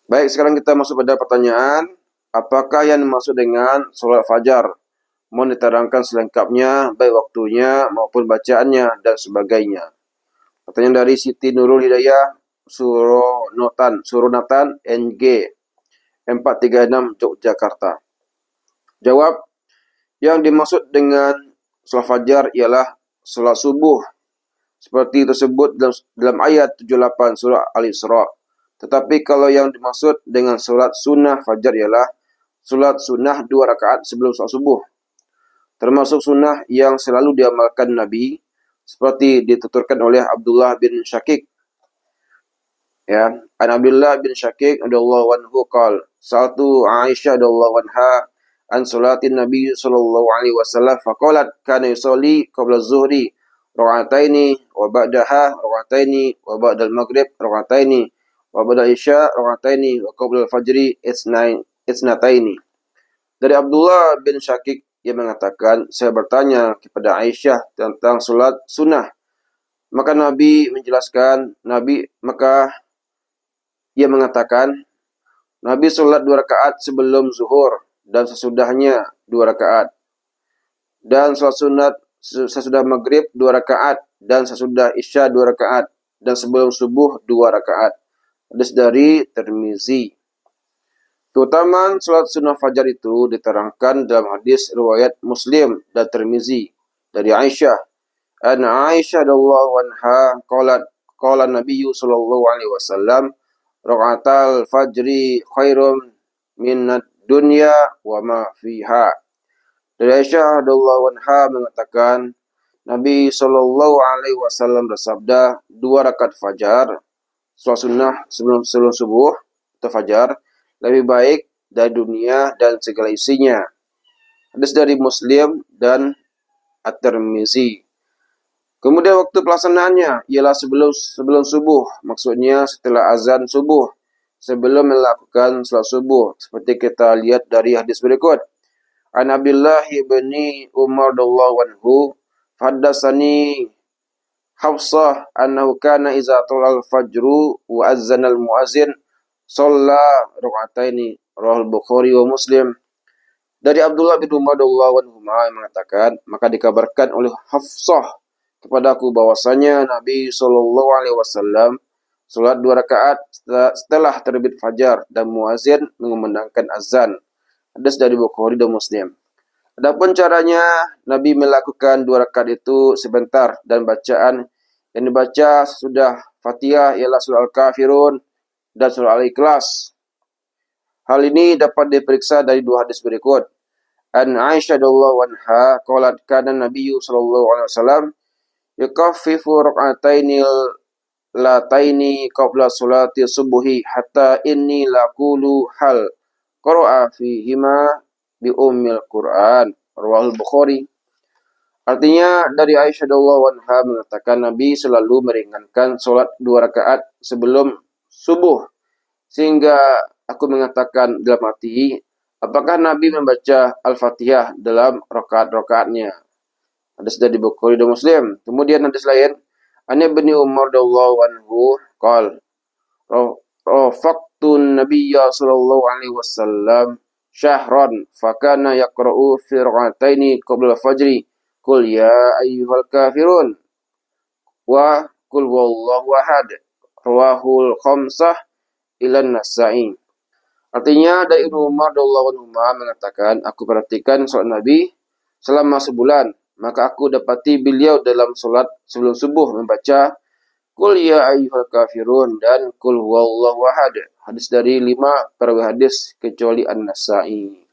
Baik, sekarang kita masuk pada pertanyaan. Apakah yang dimaksud dengan sholat fajar? Mohon diterangkan selengkapnya, baik waktunya maupun bacaannya dan sebagainya. Pertanyaan dari Siti Nurul Hidayah, Suronatan NG 436 Yogyakarta. Jawab, yang dimaksud dengan sholat fajar ialah sholat subuh seperti tersebut dalam ayat 78 surah Al-Isra. Tetapi kalau yang dimaksud dengan sholat sunnah fajar ialah sholat sunnah 2 rakaat sebelum sholat subuh. Termasuk sunnah yang selalu diamalkan Nabi, seperti dituturkan oleh Abdullah bin Syakik. Ya, an Abdullah bin Syakik radhiyallahu anhu qala, sa'altu Aisyah radhiyallahu anha an salatin Nabi sallallahu alaihi wasallam faqalat kana yusalli qabla az-zuhri raka'ataini wa ba'daha raka'ataini wa ba'dal maghrib raka'ataini wa ba'dal isya raka'ataini wa qabla al-fajri isnataini. Dari Abdullah bin Syakik yang mengatakan, saya bertanya kepada Aisyah tentang salat sunnah. Maka Nabi menjelaskan, maka ia mengatakan, Nabi salat 2 rakaat sebelum zuhur dan sesudahnya 2 rakaat. Dan salat sunat sesudah maghrib 2 rakaat dan sesudah isya 2 rakaat dan sebelum subuh 2 rakaat. Hadis dari Tirmizi. Keutamaan salat sunnah fajar itu diterangkan dalam hadis riwayat Muslim dan Tirmizi dari Aisyah. An Aisyah radhiyallahu anha qala Nabi sallallahu alaihi wasallam raka'atal fajri khairum minad dunya wa ma fiha. Dari Aisyah radhiyallahu anha mengatakan, Nabi sallallahu alaihi wasallam bersabda, 2 rakaat fajar, salat sunnah sebelum subuh atau fajar, lebih baik dari dunia dan segala isinya. Hadis dari Muslim dan At-Tirmizi. Kemudian waktu pelaksanaannya ialah sebelum subuh, maksudnya setelah azan subuh, sebelum melakukan salat subuh, seperti kita lihat dari hadis berikut. An Abdullah bin Umar radhiyallahu anhu haddatsani Hafsah annahu kana iza talal fajru wa azzana al-muazzin shalla raka'ataini, rawahul Bukhari wa Muslim. Dari Abdullah bin Umar radhiyallahu anhu mengatakan, maka dikabarkan oleh Hafsah kepadaku bahwasanya Nabi sallallahu alaihi wasallam salat 2 rakaat setelah terbit fajar dan muazin mengumandangkan azan. Hadis dari Bukhari dan Muslim. Adapun caranya, Nabi melakukan 2 rakaat itu sebentar dan bacaan yang dibaca sesudah Fatihah ialah surah Al-Kafirun dan surah Al-Ikhlas. Hal ini dapat diperiksa dari 2 hadis berikut. An Aisyah radhiyallahu anha qalat kana Nabiyyu sallallahu alaihi wasallam yakaffifu rak'ataini lataini qabla salati subuhi hatta inni laqulu hal qara'a fihima bi ummil Qur'an, rawahul Bukhari. Artinya dari Aisyah radhiyallahu anha mengatakan Nabi selalu meringankan salat 2 rakaat sebelum subuh, sehingga aku mengatakan dalam hati, apakah Nabi membaca Al-Fatihah dalam rakaat-rakaatnya? Hadis dari Bukhari dan Muslim. Kemudian hadis lain, An Ibnu Umar radhiyallahu anhu qala rafaqtun nabiyya sallallahu alaihi wasallam syahran fakana yaqra'u fi rak'ataini qabla fajri qul ya ayyuhal kafirun wa qul huwallahu ahad, rawahul khamsah ilan Nasa'i. Artinya dari Ibnu Umar radhiyallahu anhu mengatakan, aku perhatikan salat Nabi selama sebulan, maka aku dapati beliau dalam salat sebelum subuh membaca Qul ya ayyuhal kafirun dan Qul huwallahu ahad. Hadis dari 5 perawi hadis kecuali An-Nasa'i.